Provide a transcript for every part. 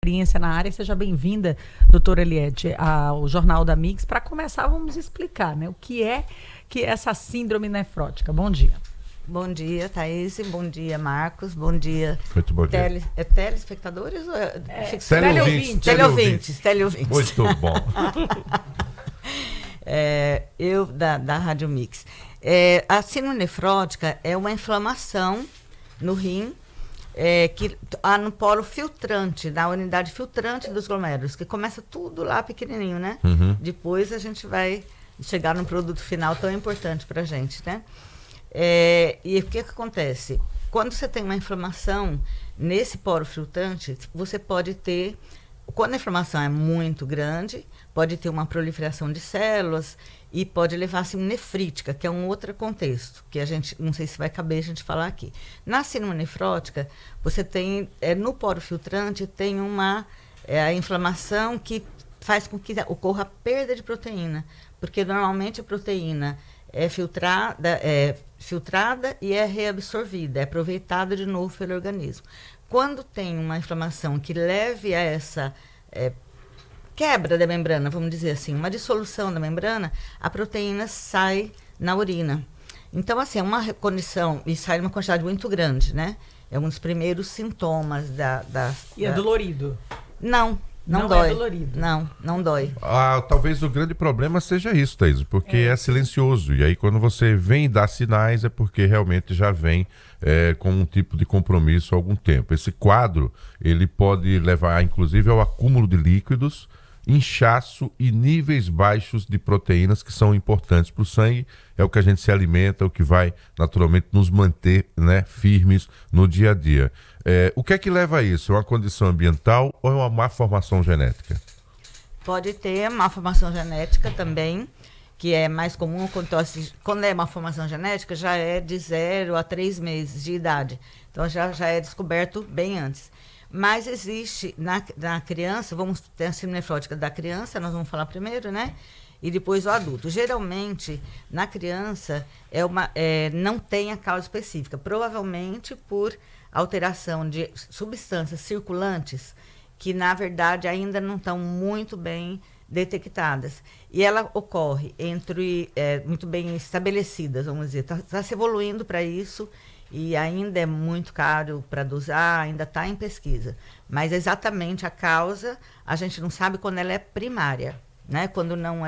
Experiência na área. Seja bem-vinda, doutora Eliette, ao Jornal da Mix. Para começar, vamos explicar, né, o que é essa síndrome nefrótica. Bom dia. Bom dia, Thaís. Bom dia, Marcos. Bom dia. Muito bom dia. Telespectadores ou teleouvintes? Teleouvintes. Muito bom. Eu, da Rádio Mix. A síndrome nefrótica é uma inflamação no rim, que há no polo filtrante, na unidade filtrante dos glomérulos, que começa tudo lá pequenininho, né? Uhum. Depois a gente vai chegar no produto final tão importante para a gente, né? E o que acontece? Quando você tem uma inflamação nesse polo filtrante, você pode ter, quando a inflamação é muito grande, pode ter uma proliferação de células e pode levar assim nefrítica, que é um outro contexto, que a gente, não sei se vai caber a gente falar aqui. Na síndrome nefrótica, você tem, no poro filtrante, tem a inflamação que faz com que ocorra a perda de proteína, porque normalmente a proteína é filtrada e é reabsorvida, é aproveitada de novo pelo organismo. Quando tem uma inflamação que leve a essa quebra da membrana, vamos dizer assim, uma dissolução da membrana, a proteína sai na urina. Então, assim, é uma condição, e sai uma quantidade muito grande, né? É um dos primeiros sintomas é dolorido? Não dói. É dolorido. Não dói. Talvez o grande problema seja isso, Thaís, porque é silencioso. E aí, quando você vem dar sinais, é porque realmente já vem com um tipo de compromisso há algum tempo. Esse quadro, ele pode levar, inclusive, ao acúmulo de líquidos, inchaço e níveis baixos de proteínas que são importantes para o sangue. É o que a gente se alimenta, o que vai naturalmente nos manter, né, firmes no dia a dia. O que é que leva a isso? É uma condição ambiental ou é uma má formação genética? Pode ter má formação genética também, que é mais comum quando é má formação genética, já é de 0 a 3 meses de idade. Então já é descoberto bem antes. Mas existe na criança, vamos ter a síndrome nefrótica da criança, nós vamos falar primeiro, né? E depois o adulto. Geralmente, na criança, não tem a causa específica, provavelmente por alteração de substâncias circulantes que, na verdade, ainda não estão muito bem detectadas. E ela ocorre muito bem estabelecidas, vamos dizer. Está se evoluindo para isso. E ainda é muito caro para dosar, ainda está em pesquisa. Mas exatamente a causa, a gente não sabe quando ela é primária, né? Quando não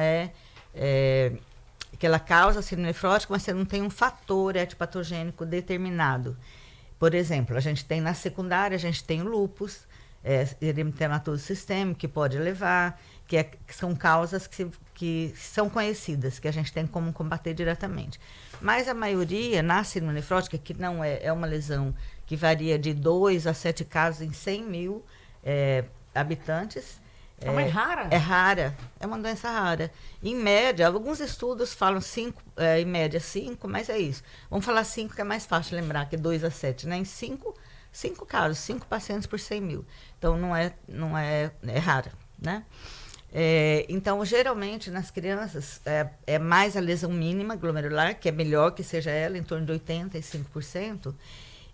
que ela causa síndrome nefrótica, mas você não tem um fator etiopatogênico determinado. Por exemplo, a gente tem na secundária, a gente tem o lúpus, eritematoso sistêmico, que pode levar, que são causas que são conhecidas, que a gente tem como combater diretamente. Mas a maioria, na síndrome nefrótica, que não é uma lesão que varia de 2 a 7 casos em 100 mil habitantes. É rara? É rara, é uma doença rara. Em média, alguns estudos falam 5, em média 5, mas é isso. Vamos falar 5, que é mais fácil lembrar, que 2 a 7, né? Em 5 casos, 5 pacientes por 100 mil. Então, não é rara, né? Então, geralmente, nas crianças, é mais a lesão mínima glomerular, que é melhor que seja ela, em torno de 85%,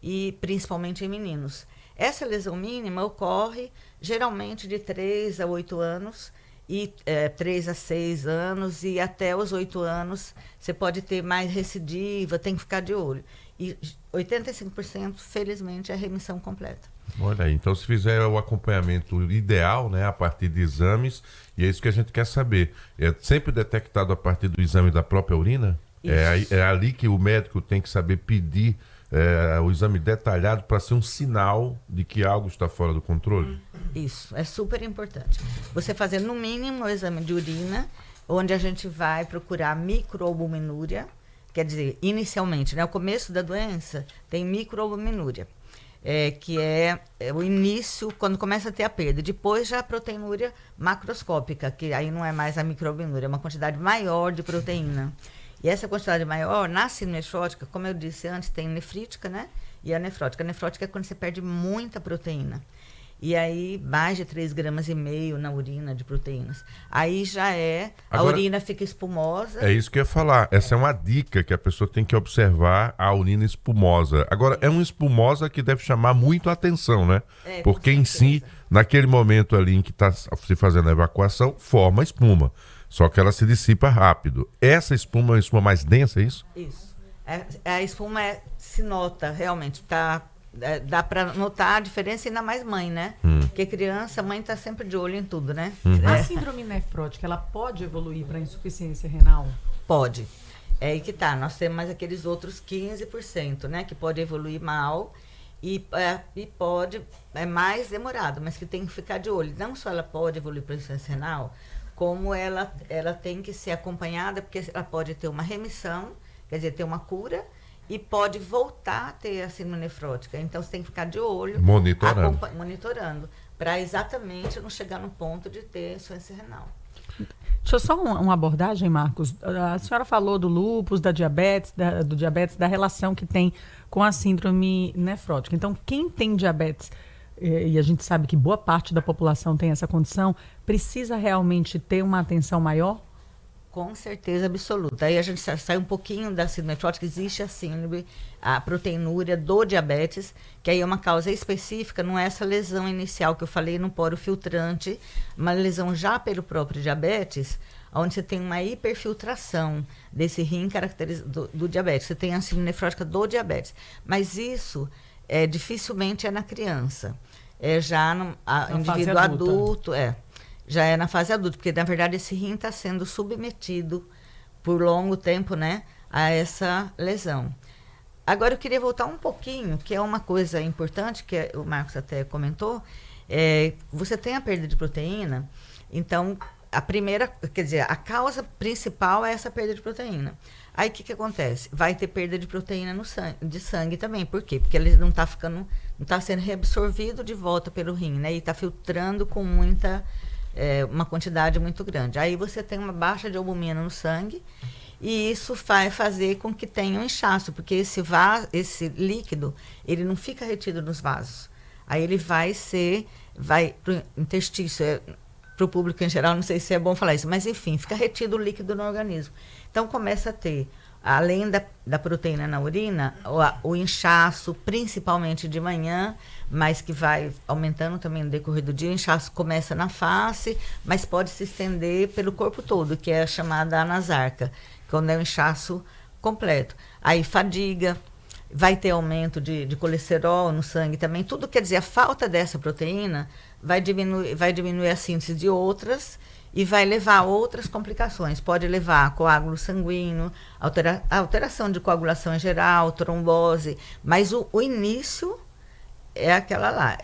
e principalmente em meninos. Essa lesão mínima ocorre geralmente de 3 a 8 anos, e 3 a 6 anos, e até os 8 anos você pode ter mais recidiva, tem que ficar de olho. E 85%, felizmente, é remissão completa. Olha aí, então se fizer o acompanhamento ideal, né, a partir de exames, e é isso que a gente quer saber. É sempre detectado a partir do exame da própria urina? É ali que o médico tem que saber pedir o exame detalhado para ser um sinal de que algo está fora do controle? Isso, é super importante. Você fazer, no mínimo, o exame de urina, onde a gente vai procurar microalbuminúria, quer dizer, inicialmente, né, o começo da doença tem microalbuminúria. Que é o início, quando começa a ter a perda. Depois já a proteinúria macroscópica, que aí não é mais a microalbuminúria, é uma quantidade maior de proteína. E essa quantidade maior, na síndrome nefrótica, como eu disse antes, tem nefrítica, né? E a nefrótica. A nefrótica é quando você perde muita proteína. E aí, mais de 3,5 gramas na urina de proteínas. Aí já a Agora, urina fica espumosa. É isso que eu ia falar. Essa é uma dica que a pessoa tem que observar, a urina espumosa. Agora, é uma espumosa que deve chamar muito a atenção, né? Porque em si, naquele momento ali em que está se fazendo a evacuação, forma espuma. Só que ela se dissipa rápido. Essa espuma é uma espuma mais densa, é isso? Isso. A espuma se nota, realmente. Dá para notar a diferença, ainda mais mãe, né? Porque criança, mãe está sempre de olho em tudo, né? A síndrome nefrótica, ela pode evoluir para insuficiência renal? Pode. É aí que tá. Nós temos mais aqueles outros 15%, né? Que pode evoluir mal e pode, é mais demorado, mas que tem que ficar de olho. Não só ela pode evoluir para insuficiência renal, como ela tem que ser acompanhada, porque ela pode ter uma remissão, quer dizer, ter uma cura, e pode voltar a ter a síndrome nefrótica. Então, você tem que ficar de olho. Monitorando. Para exatamente não chegar no ponto de ter insuficiência renal. Deixa eu só uma abordagem, Marcos. A senhora falou do lúpus, da diabetes, do diabetes, da relação que tem com a síndrome nefrótica. Então, quem tem diabetes, e a gente sabe que boa parte da população tem essa condição, precisa realmente ter uma atenção maior? Com certeza absoluta. Aí a gente sai um pouquinho da síndrome nefrótica. Existe a síndrome, a proteinúria do diabetes, que aí é uma causa específica, não é essa lesão inicial que eu falei no poro filtrante, uma lesão já pelo próprio diabetes, onde você tem uma hiperfiltração desse rim do diabetes. Você tem a síndrome nefrótica do diabetes. Mas isso dificilmente é na criança. É já no indivíduo adulto. Já é na fase adulta, porque, na verdade, esse rim está sendo submetido por longo tempo, né, a essa lesão. Agora, eu queria voltar um pouquinho, que é uma coisa importante, que o Marcos até comentou, você tem a perda de proteína, então, a causa principal é essa perda de proteína. Aí, o que acontece? Vai ter perda de proteína de sangue também. Por quê? Porque ele não está sendo reabsorvido de volta pelo rim, né, e está filtrando com uma quantidade muito grande. Aí você tem uma baixa de albumina no sangue e isso vai fazer com que tenha um inchaço, porque esse líquido, ele não fica retido nos vasos. Aí ele vai para o intestino, para o público em geral, não sei se é bom falar isso, mas enfim, fica retido o líquido no organismo. Então começa a ter, além da proteína na urina, o inchaço, principalmente de manhã, mas que vai aumentando também no decorrer do dia. O inchaço começa na face, mas pode se estender pelo corpo todo, que é a chamada anasarca, quando é um inchaço completo. Aí fadiga, vai ter aumento de colesterol no sangue também. Tudo quer dizer, a falta dessa proteína vai diminuir a síntese de outras e vai levar a outras complicações. Pode levar a coágulo sanguíneo, alteração de coagulação em geral, trombose, mas o início é aquela lá,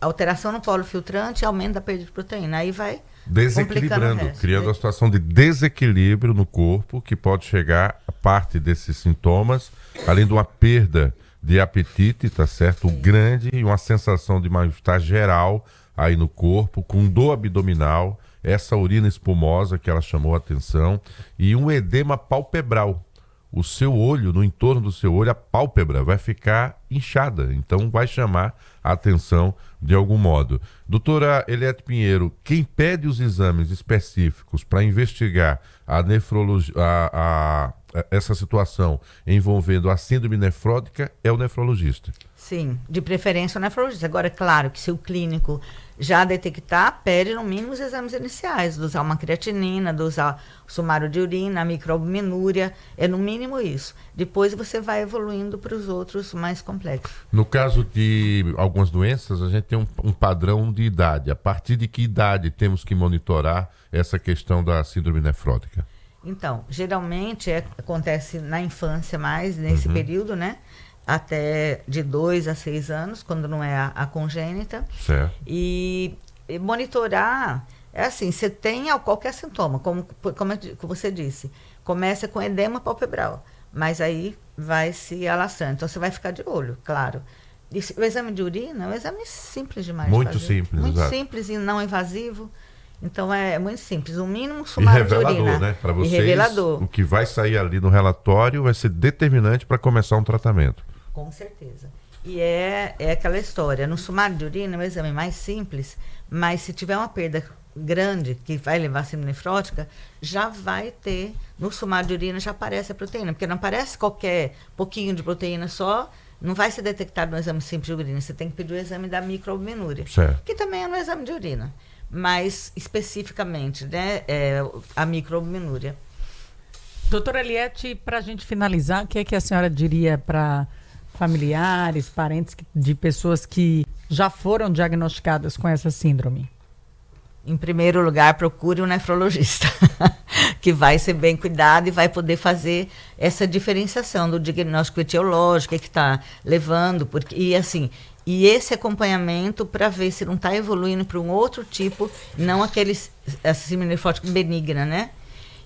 a alteração no polo filtrante e aumento da perda de proteína. Aí vai desequilibrando, criando uma situação de desequilíbrio no corpo, que pode chegar a parte desses sintomas, além de uma perda de apetite, tá certo? Grande, e uma sensação de mal-estar geral aí no corpo, com dor abdominal, essa urina espumosa que ela chamou a atenção, e um edema palpebral. O seu olho, no entorno do seu olho, a pálpebra vai ficar inchada, então vai chamar a atenção de algum modo. Doutora Eliette Pinheiro, quem pede os exames específicos para investigar a nefrologia, essa situação envolvendo a síndrome nefrótica é o nefrologista? Sim, de preferência o nefrologista. Agora, é claro que se o clínico já detectar, pede no mínimo os exames iniciais, de usar uma creatinina, de usar o sumário de urina, a microalbuminúria, é no mínimo isso. Depois você vai evoluindo para os outros mais complexos. No caso de algumas doenças, a gente tem um padrão de idade. A partir de que idade temos que monitorar essa questão da síndrome nefrótica? Então, geralmente acontece na infância mais, nesse período, né? Até de 2 a 6 anos, quando não é a congênita. Certo. E monitorar, é assim, você tem qualquer sintoma, como você disse, começa com edema palpebral, mas aí vai se alastrando. Então, você vai ficar de olho, claro. E o exame de urina é um exame simples demais. Muito simples, muito exato. Simples e não invasivo. Então, é muito simples. O mínimo sumário de urina. E revelador, né? Para vocês, revelador. O que vai sair ali no relatório vai ser determinante para começar um tratamento. Com certeza. E é aquela história. No sumário de urina é um exame mais simples, mas se tiver uma perda grande que vai levar a síndrome nefrótica, já vai ter, no sumário de urina já aparece a proteína, porque não aparece qualquer pouquinho de proteína só, não vai ser detectado no exame simples de urina, você tem que pedir o exame da microalbuminúria, que também é no exame de urina, mas especificamente, né, a microalbuminúria. Doutora Eliette, para a gente finalizar, o que é que a senhora diria para familiares, parentes de pessoas que já foram diagnosticadas com essa síndrome? Em primeiro lugar, procure um nefrologista, que vai ser bem cuidado e vai poder fazer essa diferenciação do diagnóstico etiológico que está levando, e esse acompanhamento para ver se não está evoluindo para um outro tipo, não a síndrome nefrótica benigna, né?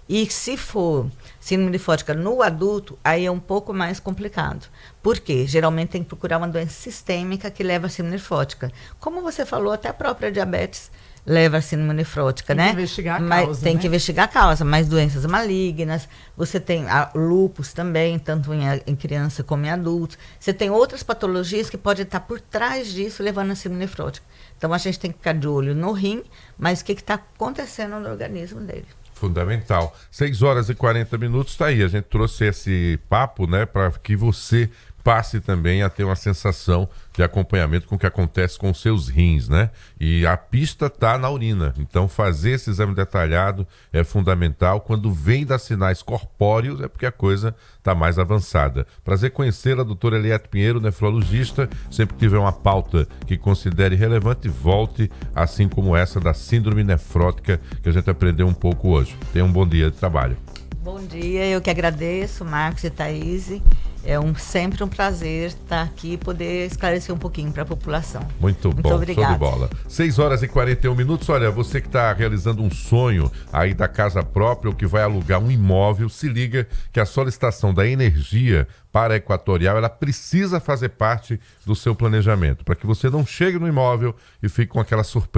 E se for síndrome nefrótica no adulto, aí é um pouco mais complicado. Por quê? Geralmente tem que procurar uma doença sistêmica que leva a síndrome nefrótica. Como você falou, até a própria diabetes leva a síndrome nefrótica, né? Tem que investigar a causa, Tem que investigar a causa, mas doenças malignas, você tem lúpus também, tanto em criança como em adultos. Você tem outras patologias que podem estar por trás disso, levando a síndrome nefrótica. Então, a gente tem que ficar de olho no rim, mas o que está acontecendo no organismo dele. Fundamental. 6h40, está aí. A gente trouxe esse papo, né, para que você passe também a ter uma sensação de acompanhamento com o que acontece com os seus rins, né? E a pista está na urina. Então, fazer esse exame detalhado é fundamental. Quando vem dar sinais corpóreos, é porque a coisa está mais avançada. Prazer conhecê-la, doutora Eliette Pinheiro, nefrologista. Sempre que tiver uma pauta que considere relevante, volte, assim como essa da síndrome nefrótica, que a gente aprendeu um pouco hoje. Tenha um bom dia de trabalho. Bom dia, eu que agradeço, Marcos e Thaís. É sempre um prazer estar aqui e poder esclarecer um pouquinho para a população. Muito bom, obrigada. Show de bola. 6h41. Olha, você que está realizando um sonho aí da casa própria ou que vai alugar um imóvel, se liga que a solicitação da energia para a Equatorial, ela precisa fazer parte do seu planejamento, para que você não chegue no imóvel e fique com aquela surpresa.